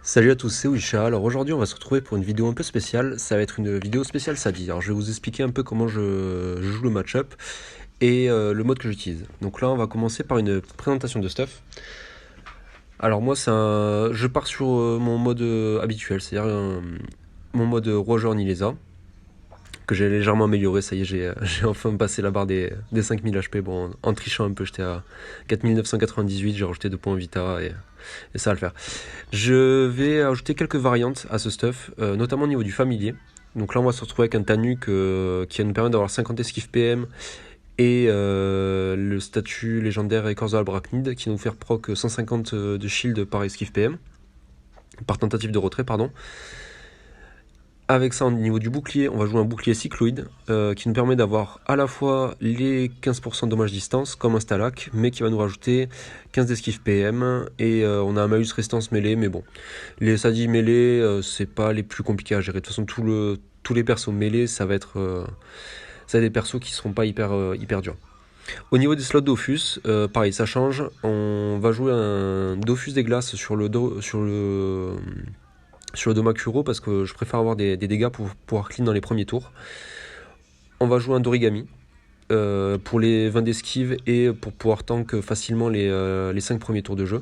Salut à tous, c'est Wisha. Alors aujourd'hui on va se retrouver pour une vidéo un peu spéciale. Ça va être une vidéo spéciale Sadi. Alors je vais vous expliquer un peu comment je joue le match-up et le mode que j'utilise. Donc là on va commencer par une présentation de stuff. Alors moi je pars sur mon mode habituel, c'est-à-dire mon mode Roger Nilesa, que j'ai légèrement amélioré. Ça y est, j'ai enfin passé la barre des 5000 HP. Bon, en trichant un peu, j'étais à 4998, j'ai rajouté 2 points Vita et ça va le faire. Je vais ajouter quelques variantes à ce stuff, notamment au niveau du familier. Donc là, on va se retrouver avec un Tanuk qui va nous permettre d'avoir 50 esquives PM et le statut légendaire Écorce de l'Arachnide qui va nous faire proc 150 de shield par esquive PM, par tentative de retrait, pardon. Avec ça, au niveau du bouclier, on va jouer un bouclier cycloïde qui nous permet d'avoir à la fois les 15% de dommage distance comme un Stalak, mais qui va nous rajouter 15 d'esquive PM et on a un malus résistance mêlée, mais bon. Les Sadi mêlés, c'est pas les plus compliqués à gérer. De toute façon, tous les persos mêlés, ça va être des persos qui seront pas hyper durs. Au niveau des slots Dofus, pareil, ça change. On va jouer un Dofus des glaces sur le Domakuro parce que je préfère avoir des dégâts pour pouvoir clean dans les premiers tours. On va jouer un Dorigami pour les 20 d'esquive et pour pouvoir tank facilement les 5 premiers tours de jeu.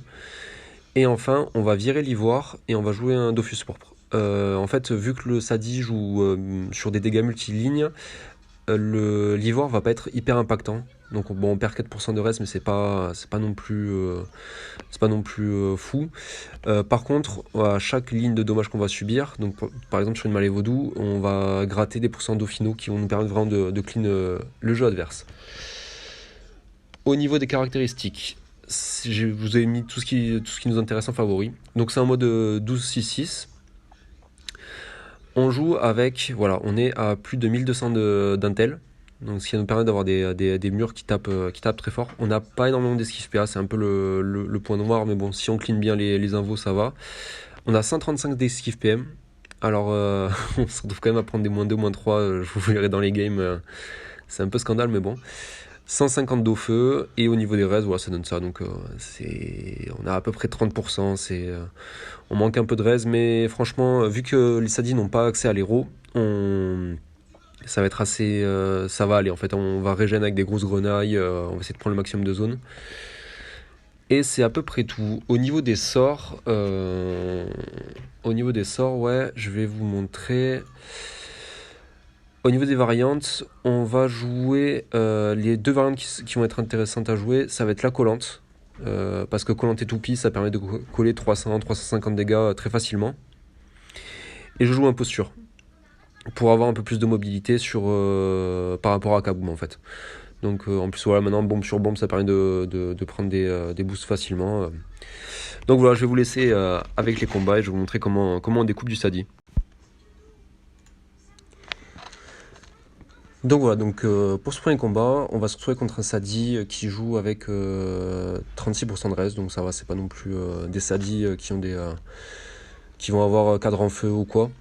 Et enfin, on va virer l'ivoire et on va jouer un Dofus pourpre. En fait, vu que le Sadi joue sur des dégâts multilignes, l'ivoire va pas être hyper impactant. Donc bon, on perd 4% de reste, mais c'est pas non plus fou. Par contre, à chaque ligne de dommage qu'on va subir, donc par exemple sur une Malais Vaudou, on va gratter des pourcents d'eau finaux qui vont nous permettre vraiment de clean le jeu adverse. Au niveau des caractéristiques, je vous ai mis tout ce qui nous intéresse en favori. Donc c'est un mode 12-6-6. On joue avec, voilà, on est à plus de 1200 d'intel. Donc ce qui va nous permettre d'avoir des murs qui tapent très fort. On n'a pas énormément d'esquive PA, c'est un peu le point noir, mais bon, si on clean bien les invos, ça va. On a 135 d'esquive PM. Alors on se retrouve quand même à prendre des -2, -3, je vous verrai dans les games. C'est un peu scandale, mais bon. 150 d'eau feu, et au niveau des res, voilà, ça donne ça. Donc on a à peu près 30%. On manque un peu de res, mais franchement, vu que les Sadis n'ont pas accès à l'héros, ça va être assez. Ça va aller en fait. On va régénérer avec des grosses grenailles, on va essayer de prendre le maximum de zones. Et c'est à peu près tout. Au niveau des sorts, ouais, je vais vous montrer. Au niveau des variantes, on va jouer les deux variantes qui vont être intéressantes à jouer. Ça va être la collante, parce que collante et toupie, ça permet de coller 300-350 dégâts très facilement. Et je joue un posture, pour avoir un peu plus de mobilité par rapport à Kaboom en fait. Donc en plus voilà, maintenant bombe sur bombe, ça permet de prendre des boosts facilement. Donc voilà, je vais vous laisser avec les combats et je vais vous montrer comment on découpe du Sadi. Donc voilà, pour ce premier combat, on va se retrouver contre un Sadi qui joue avec 36% de reste, donc ça va, c'est pas non plus des Sadis qui vont avoir cadre en feu ou quoi.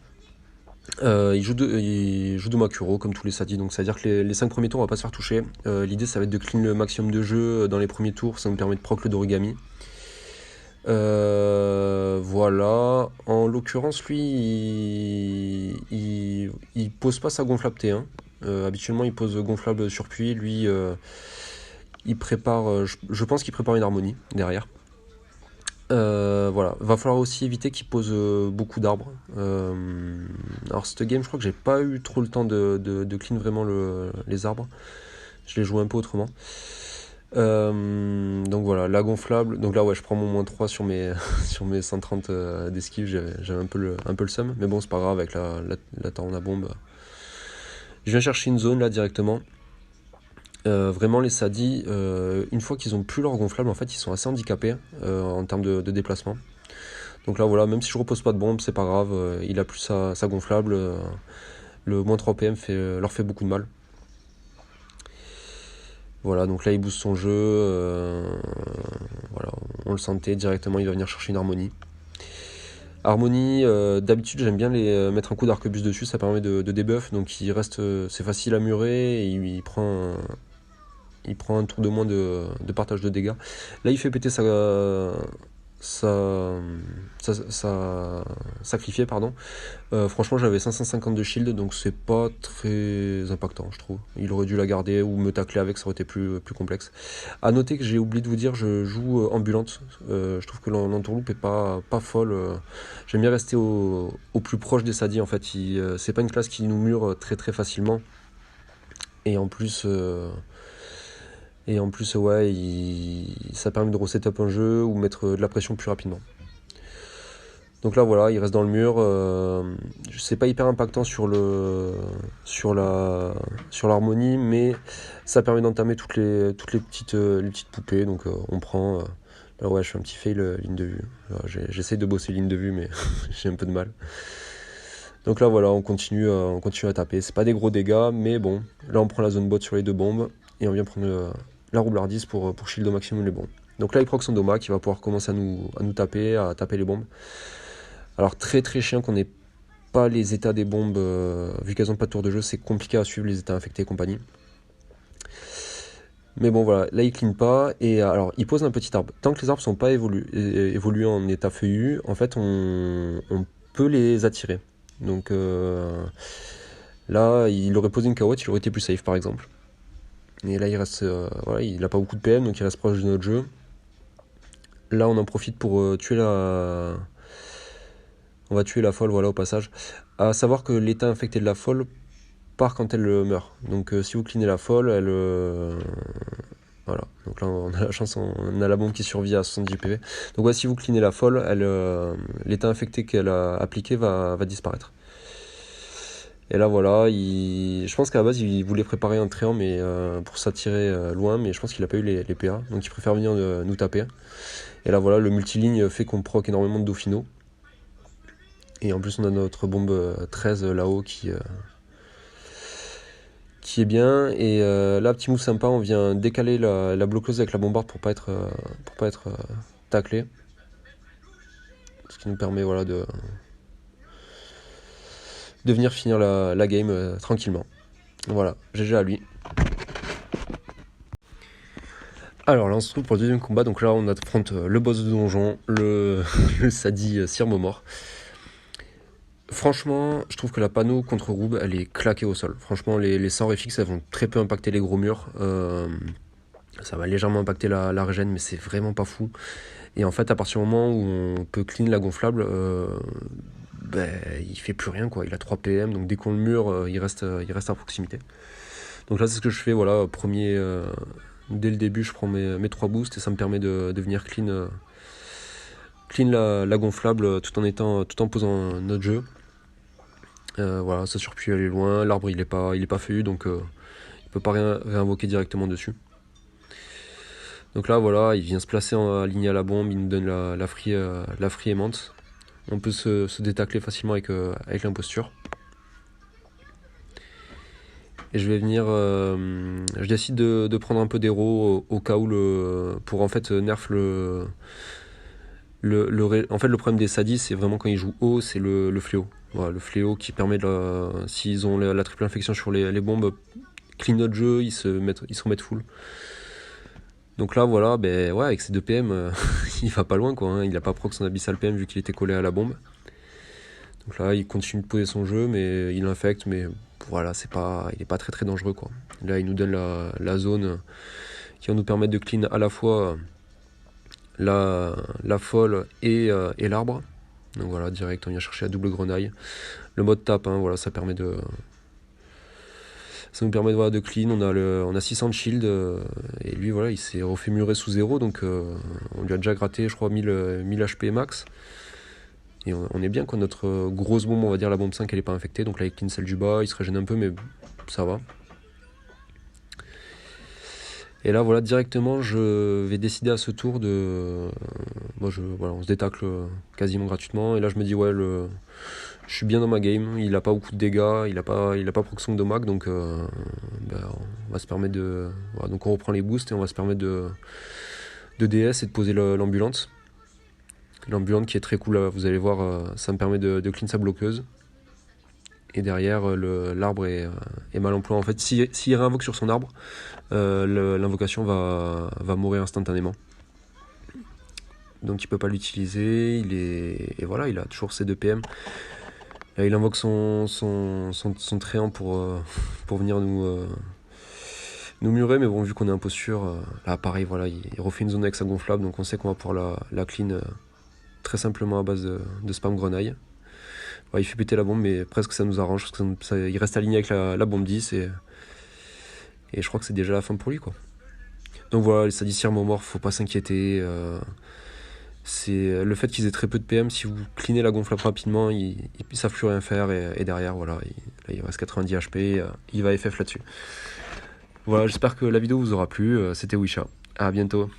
Il joue de Makuro comme tous les Sadis, donc c'est à dire que les 5 premiers tours on va pas se faire toucher. L'idée ça va être de clean le maximum de jeu dans les premiers tours, ça nous permet de proc le d'origami. Voilà, en l'occurrence lui il pose pas sa gonflable T1. Habituellement il pose gonflable surpuis, lui il prépare, je pense qu'il prépare une harmonie derrière. Voilà, va falloir aussi éviter qu'il pose beaucoup d'arbres. Alors cette game je crois que j'ai pas eu trop le temps de clean vraiment les arbres. Je les joue un peu autrement. Donc voilà, la gonflable. Donc là ouais, je prends mon -3 sur mes sur mes 130 d'esquive. J'avais un peu le seum, mais bon c'est pas grave avec la tornade à bombe. Je viens chercher une zone là directement. Vraiment les Sadis, une fois qu'ils ont plus leur gonflable, en fait ils sont assez handicapés en termes de déplacement. Donc là voilà, même si je repose pas de bombe, c'est pas grave, il a plus sa gonflable, le -3 PM leur fait beaucoup de mal. Voilà, donc là il booste son jeu, voilà, on le sentait directement, il va venir chercher une harmonie. Harmonie, d'habitude j'aime bien mettre un coup d'arquebus dessus, ça permet de debuff, donc il reste, c'est facile à murer, et il prend un tour de moins de partage de dégâts. Là il fait péter sacrifié, pardon. Franchement, j'avais 550 de shield, donc c'est pas très impactant, je trouve. Il aurait dû la garder ou me tacler avec, ça aurait été plus complexe. À noter que j'ai oublié de vous dire, je joue ambulante. Je trouve que l'entourloupe est pas folle. J'aime bien rester au plus proche des sadis, en fait. C'est pas une classe qui nous mure très très facilement. Et en plus, ouais, ça permet de resetup un jeu ou mettre de la pression plus rapidement. Donc là voilà, il reste dans le mur. C'est pas hyper impactant sur l'harmonie, mais ça permet d'entamer toutes les petites poupées. Donc on prend. Là ouais, je fais un petit fail ligne de vue. J'essaye de bosser ligne de vue, mais j'ai un peu de mal. Donc là voilà, on continue à taper. C'est pas des gros dégâts, mais bon. Là on prend la zone bot sur les 2 bombes et on vient prendre la roublardise pour shield au maximum les bombes. Donc là il proc son doma qui va pouvoir commencer à nous taper, à taper les bombes. Alors très très chiant qu'on n'ait pas les états des bombes, vu qu'elles n'ont pas de tour de jeu, c'est compliqué à suivre les états infectés et compagnie. Mais bon voilà, là il clean pas, et alors il pose un petit arbre. Tant que les arbres sont pas évolués en état feuillu, en fait on peut les attirer. Donc là il aurait posé une carotte, il aurait été plus safe par exemple. Et là il reste, voilà, il a pas beaucoup de PM, donc il reste proche de notre jeu. Là on en profite pour tuer la... On va tuer la folle, voilà, au passage. À savoir que l'état infecté de la folle part quand elle meurt. Donc si vous cleanez la folle, elle... voilà. Donc là, on a la chance, on a la bombe qui survit à 70 PV. Donc ouais, si vous cleanez la folle, l'état infecté qu'elle a appliqué va disparaître. Et là, voilà, je pense qu'à la base, il voulait préparer un tréant mais, pour s'attirer loin, mais je pense qu'il n'a pas eu les PA. Donc il préfère venir nous taper. Et là, voilà, le multiligne fait qu'on proc énormément de Dauphino. Et en plus, on a notre bombe 13 là-haut qui est bien. Et là, petit move sympa, on vient décaler la bloqueuse avec la bombarde pour pas être taclé. Ce qui nous permet, voilà, de venir finir la game tranquillement. Voilà, GG à lui. Alors là, on se trouve pour le deuxième combat. Donc là, on affronte le boss de donjon, le Sadi Sirmomor. Franchement, je trouve que la panneau contre Roub, elle est claquée au sol. Franchement, les sorts FX, elles vont très peu impacter les gros murs. Ça va légèrement impacter la régène, mais c'est vraiment pas fou. Et en fait, à partir du moment où on peut clean la gonflable, il fait plus rien, quoi. Il a 3 PM, donc dès qu'on le mure, il reste à proximité. Donc là, c'est ce que je fais, voilà, dès le début, je prends mes 3 boosts et ça me permet de venir clean la gonflable tout en posant notre jeu. Voilà, ça aurait pu aller loin. L'arbre il est pas feuillu, donc il peut pas réinvoquer directement dessus. Donc là voilà, il vient se placer aligné à la bombe, il nous donne la free aimante. On peut se détacler facilement avec l'imposture. Et je vais venir, je décide de prendre un peu d'héros au cas où pour en fait nerf en fait le problème des sadis, c'est vraiment quand ils jouent haut, c'est le fléau. Voilà, le fléau qui permet s'ils ont la triple infection sur les bombes, clean notre jeu, ils se remettent full. Donc là voilà, ouais, avec ces 2 PM, il va pas loin quoi, hein. Il a pas proc son abyssal PM vu qu'il était collé à la bombe. Donc là il continue de poser son jeu, mais il infecte, mais voilà, il est pas très très dangereux quoi. Là il nous donne la zone qui va nous permettre de clean à la fois la folle et l'arbre. Donc voilà, direct on vient chercher la double grenaille. Le mode tape, hein, voilà, ça nous permet de clean. On a 600 de shield et lui voilà, il s'est refait murer sous 0, donc on lui a déjà gratté je crois 1000 HP max. Et on est bien quoi, notre grosse bombe, on va dire la bombe 5, elle est pas infectée, donc là il clean celle du bas, il se régène un peu mais ça va. Et là voilà, directement je vais décider à ce tour on se détacle quasiment gratuitement, et là je me dis ouais, je suis bien dans ma game, il a pas beaucoup de dégâts, il a pas proc son dommage, donc on va se permettre donc on reprend les boosts et on va se permettre de DS et de poser l'ambulante. L'ambulante qui est très cool, vous allez voir, ça me permet de clean sa bloqueuse. Et derrière, l'arbre est mal employé. En fait, s'il réinvoque sur son arbre, l'invocation va mourir instantanément. donc il peut pas l'utiliser. Et voilà, il a toujours ses 2 PM. Là, il invoque son tréant pour venir nous murer, mais bon, vu qu'on est en posture, là pareil, voilà, il refait une zone avec sa gonflable, donc on sait qu'on va pouvoir la clean très simplement à base de spam grenaille. Ouais, il fait péter la bombe, mais presque ça nous arrange, parce que il reste aligné avec la bombe 10, et je crois que c'est déjà la fin pour lui, quoi. Donc voilà, les sadicières morts, faut pas s'inquiéter. C'est le fait qu'ils aient très peu de PM, si vous cleanez la gonflable rapidement, ils savent plus rien faire, et derrière, voilà, là, il reste 90 HP, il va FF là-dessus. Voilà, j'espère que la vidéo vous aura plu, c'était Wisha. À bientôt.